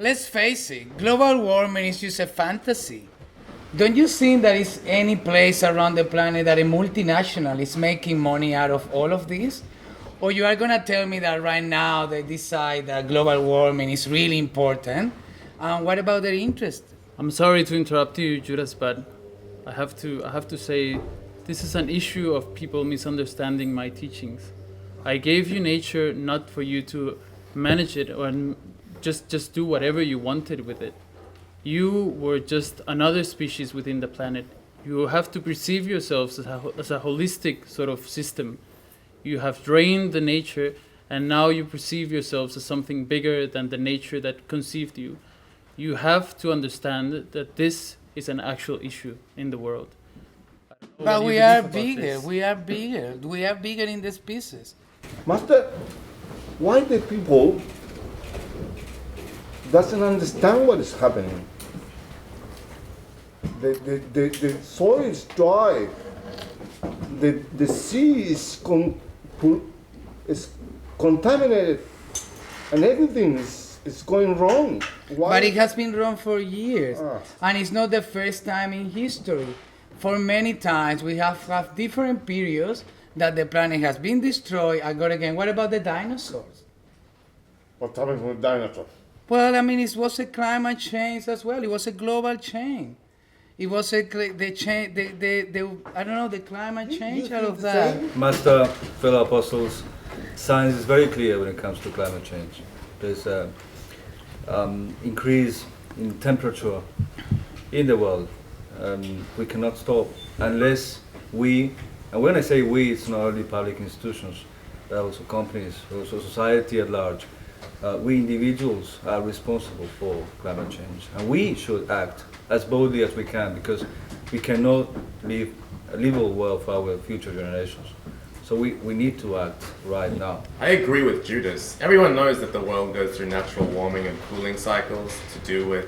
Let's face it, global warming is just a fantasy. Don't you think there is any place around the planet that a multinational is making money out of all of this? Or you are gonna tell me that right now they decide that global warming is really important? And what about their interest? I'm sorry to interrupt you, Judas, but I have to say this is an issue of people misunderstanding my teachings. I gave you nature not for you to manage it or just do whatever you wanted with it. You were just another species within the planet. You have to perceive yourselves as a holistic sort of system. You have drained the nature, and now you perceive yourselves as something bigger than the nature that conceived you. You have to understand that this is an actual issue in the world. But we are bigger, we are bigger, we are bigger in the species. Master, why the people doesn't understand what is happening? The soil is dry. The sea is contaminated, and everything is going wrong. Why? But it has been wrong for years, and it's not the first time in history. For many times, we have different periods that the planet has been destroyed. I got again. What about the dinosaurs? What happened with dinosaurs? Well, I mean, it was a climate change as well. It was a global change. It was the I don't know, the climate change out of that. Master, fellow apostles, science is very clear when it comes to climate change. There's an increase in temperature in the world. We cannot stop unless we, and when I say we, it's not only public institutions, but also companies, also society at large. We individuals are responsible for climate change, and we should act as boldly as we can, because we cannot leave a livable world for our future generations. So we need to act right now. I agree with Judas. Everyone knows that the world goes through natural warming and cooling cycles to do with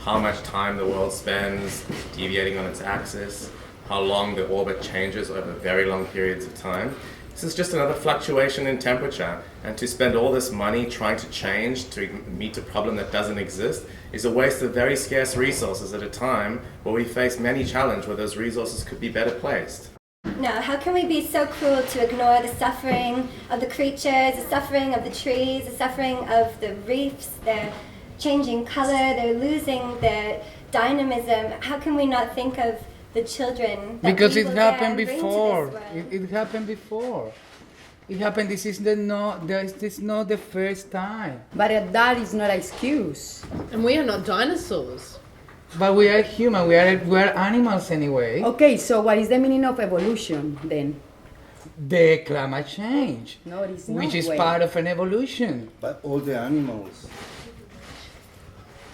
how much time the world spends deviating on its axis, how long the orbit changes over very long periods of time. This is just another fluctuation in temperature, and to spend all this money trying to change to meet a problem that doesn't exist is a waste of very scarce resources at a time where we face many challenges where those resources could be better placed. Now, how can we be so cruel to ignore the suffering of the creatures, the suffering of the trees, the suffering of the reefs, their changing color, they're losing their dynamism? How can we not think of the children that Because we it will happened bring to this before. world? It happened before. It happened. This is not the first time. But that is not an excuse. And we are not dinosaurs. But we are human. We are animals anyway. Okay, so what is the meaning of evolution then? The climate change, No, it is not. which is way. part of an evolution. But all the animals.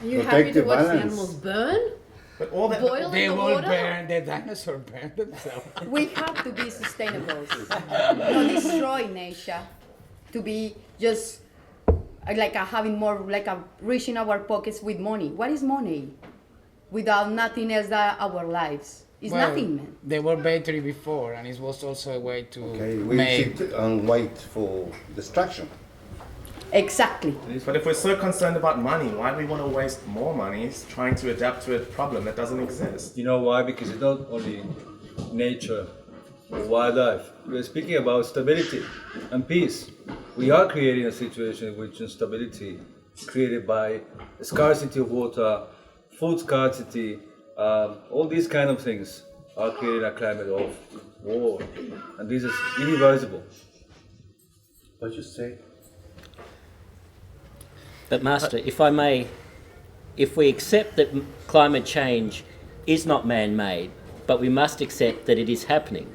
Are you Protect happy to the watch the balance. animals burn? But all that, Boil They in the will water? burn. The dinosaurs burn themselves. We have to be sustainable, not destroy nature, to be just having more, reaching our pockets with money. What is money? Without nothing else than our lives. It's nothing, man. They were better before, and it was also a way to Okay, we make. sit and wait for destruction. Exactly. but if we're so concerned about money, why do we want to waste more money trying to adapt to a problem that doesn't exist? You know why? Because it's not only nature or wildlife. We're speaking about stability and peace. We are creating a situation in which instability is created by scarcity of water, food scarcity, all these kind of things are creating a climate of war. And this is irreversible. What you say? But Master, if I may, if we accept that climate change is not man-made, but we must accept that it is happening,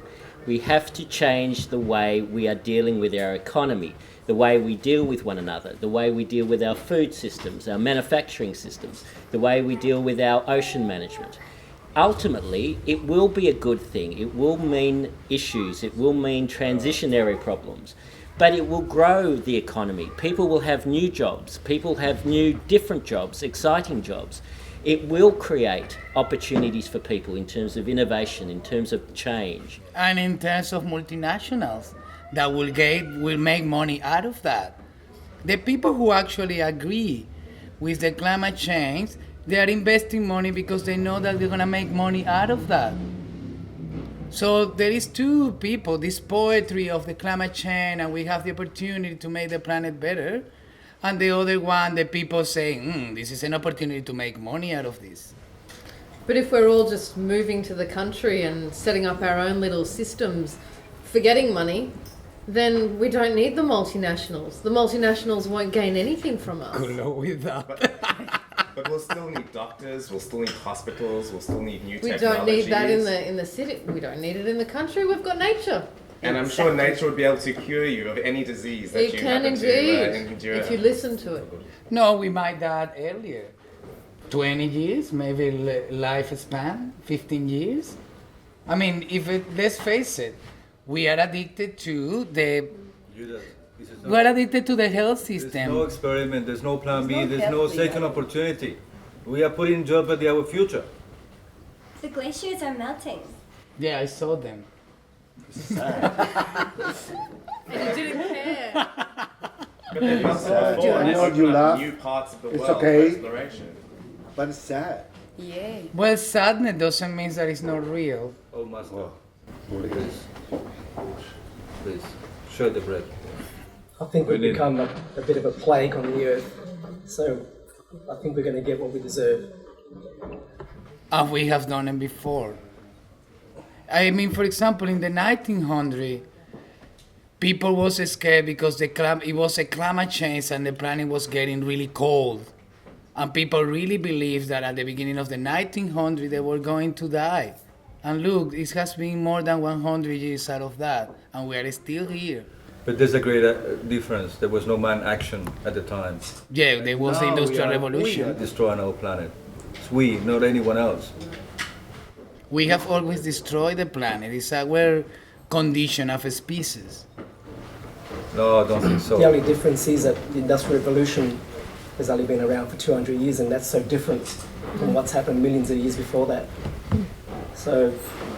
we have to change the way we are dealing with our economy, the way we deal with one another, the way we deal with our food systems, our manufacturing systems, the way we deal with our ocean management. Ultimately, it will be a good thing. It will mean issues. It will mean transitionary problems. But it will grow the economy. People will have new jobs. People have new different jobs, exciting jobs. It will create opportunities for people in terms of innovation, in terms of change. And in terms of multinationals that will make money out of that. The people who actually agree with the climate change, they are investing money because they know that they're gonna make money out of that. So there is two people, this poetry of the climate change, and we have the opportunity to make the planet better, and the other one, the people saying, this is an opportunity to make money out of this. But if we're all just moving to the country and setting up our own little systems for getting money, then we don't need the multinationals. The multinationals won't gain anything from us. Good luck with that. But we'll still need doctors, we'll still need hospitals, we'll still need new We technologies. don't need that in the city. We don't need it in the country. We've got nature. And I'm sure nature would be able to cure you of any disease that It you can happen indeed, to endure. if you listen to it. No, we might die earlier. 20 years, maybe lifespan, 15 years. I mean, let's face it, we are addicted to the we're addicted to the health system. There's no experiment, there's no plan B, There's no there's no healthy second opportunity. We are putting in jeopardy our future. The glaciers are melting. Yeah, I saw them. And you didn't care. But they've done so before, and You it's know, you opened up laugh. new parts of the It's world okay. for exploration. But it's sad. Yeah. Well, sadness doesn't mean that it's not real. Oh, master, Oh, please, share the bread. I think we've We need- become a bit of a plague on the earth. So I think we're going to get what we deserve. And we have done it before. I mean, for example, in the 1900s, people was scared because it was a climate change and the planet was getting really cold. And people really believed that at the beginning of the 1900s they were going to die. And look, it has been more than 100 years out of that, and we are still here. But there's a great difference. There was no man action at the time. Yeah, there was the Now Industrial we are Revolution. destroying our planet. It's we, not anyone else. We have always destroyed the planet. It's our condition of a species. No, I don't think so. The only difference is that the Industrial Revolution has only been around for 200 years, and that's so different from what's happened millions of years before that. So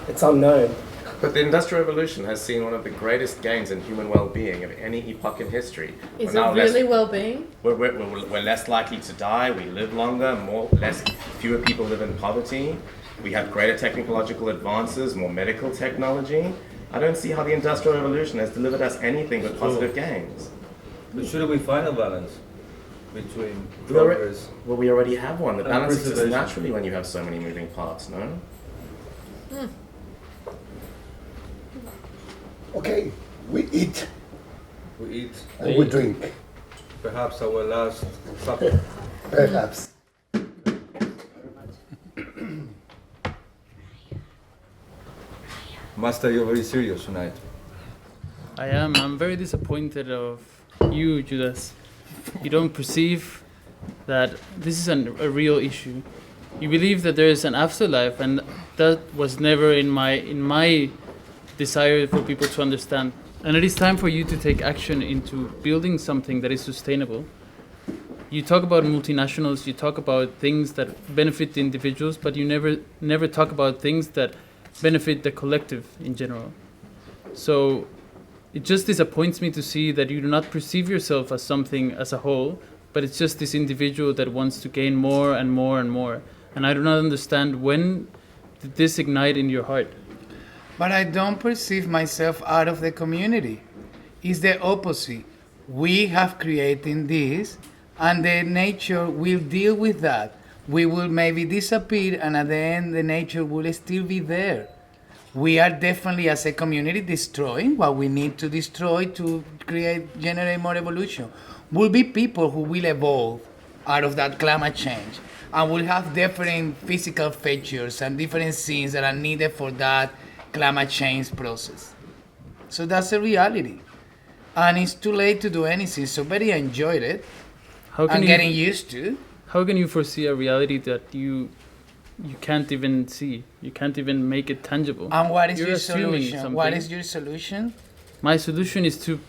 it's unknown. But the Industrial Revolution has seen one of the greatest gains in human well-being of any epoch in history. Is We're it now really less, well-being? we're less likely to die, we live longer, fewer people live in poverty, we have greater technological advances, more medical technology. I don't see how the Industrial Revolution has delivered us anything but positive gains. But shouldn't we find a balance between We already, progress? well, we already have one. The And balance exists preservation. naturally when you have so many moving parts, no? okay, we eat We eat, and we drink. perhaps our last supper. Perhaps. Master, you're very serious tonight. I am. I'm very disappointed of you, Judas. You don't perceive that this is a real issue. You believe that there is an afterlife, and that was never in my desire for people to understand. And it is time for you to take action into building something that is sustainable. You talk about multinationals, you talk about things that benefit the individuals, but you never talk about things that benefit the collective in general. So it just disappoints me to see that you do not perceive yourself as something as a whole, but it's just this individual that wants to gain more and more and more. And I do not understand, when did this ignite in your heart? But I don't perceive myself out of the community. It's the opposite. We have created this, and the nature will deal with that. We will maybe disappear, and at the end, the nature will still be there. We are definitely, as a community, destroying what we need to destroy to generate more evolution. Will be people who will evolve out of that climate change, and will have different physical features and different things that are needed for that climate change process. So that's a reality. And it's too late to do anything, so better enjoy it. How I'm getting used to. How can you foresee a reality that you can't even see? You can't even make it tangible. And what is You're your assuming solution? What something. is your solution? My solution is to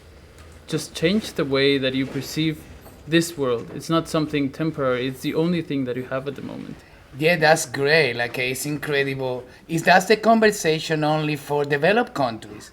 just change the way that you perceive this world. It's not something temporary. It's the only thing that you have at the moment. Yeah, that's great. Like, it's incredible. Is that the conversation only for developed countries?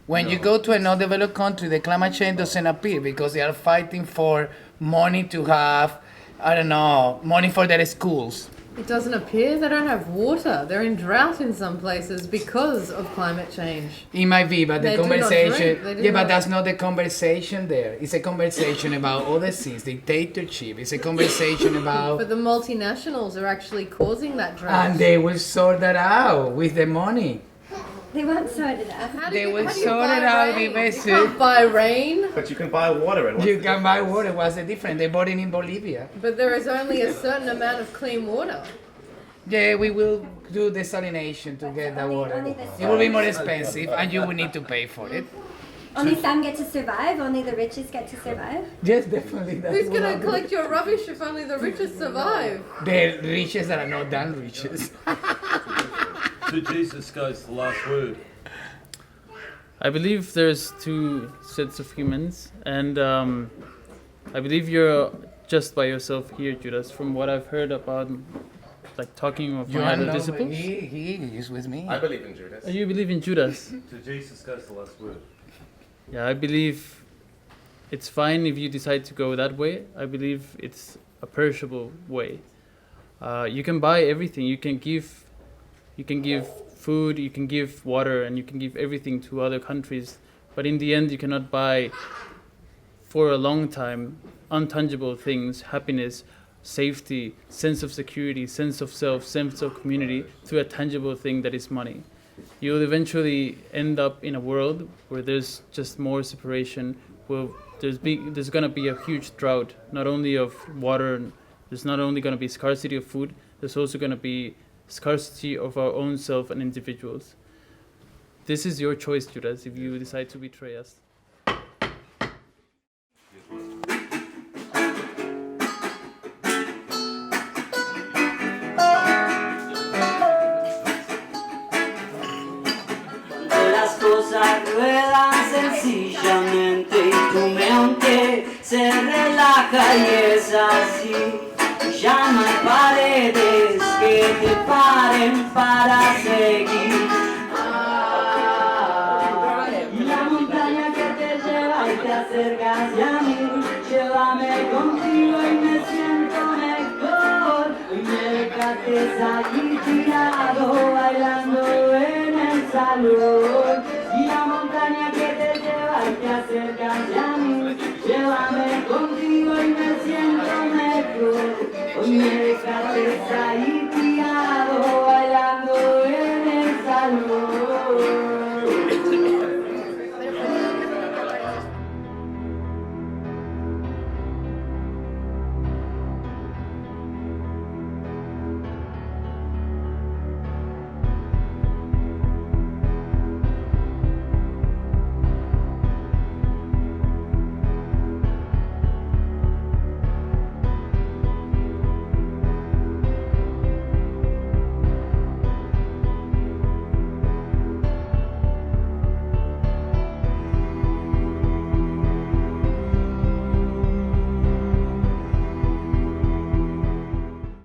When you go to a non-developed country, the climate change doesn't appear because they are fighting for money to have I don't know, money for their schools. It doesn't appear they don't have water. They're in drought in some places because of climate change. It might be, but They the do not conversation. drink, they do Yeah, but not- that's not the conversation there. It's a conversation about other things, dictatorship. It's a conversation about. But the multinationals are actually causing that drought. And they will sort that out with the money. They won't sort it out. How do They you- will how do you sort buy it out rain? You eventually. can't buy rain, But you can buy water, and what's You the can buy water. What's the difference? They bought it in Bolivia. but there is only a certain amount of clean water. Yeah, we will do desalination to get the Only water. the It will be more expensive, and you will need to pay for it. Only some get to survive. Only the richest get to survive. Yes, definitely. That's Who's what going I'm to collect your rubbish if only the richest survive? The riches that are not done riches. To Jesus goes the last word. I believe there's two sets of humans, and I believe you're just by yourself here, Judas. From what I've heard about, like talking of my other disciples. He is with me. I believe in Judas. You believe in Judas? To Jesus goes the last word. Yeah, I believe it's fine if you decide to go that way. I believe it's a perishable way. You can buy everything. You can give food, you can give water, and you can give everything to other countries. But in the end, you cannot buy for a long time untangible things, happiness, safety, sense of security, sense of self, sense of community through a tangible thing that is money. You'll eventually end up in a world where there's just more separation, where there's going to be a huge drought, not only of water, there's not only going to be scarcity of food, there's also going to be scarcity of our own self and individuals. This is your choice, Judas, if you decide to betray us. Las cosas ruedan sencillamente y tu mente se relaja y es así. Ya no hay paredes que te paren para seguir. Y la montaña que te lleva y te acerca hacia mí, llévame contigo y me siento mejor. Hoy me dejaste allí tirado, bailando en el salón. Y la montaña que te lleva y te acerca hacia mí, llévame contigo y me siento mejor. Hoy me dejaste ahí tirado.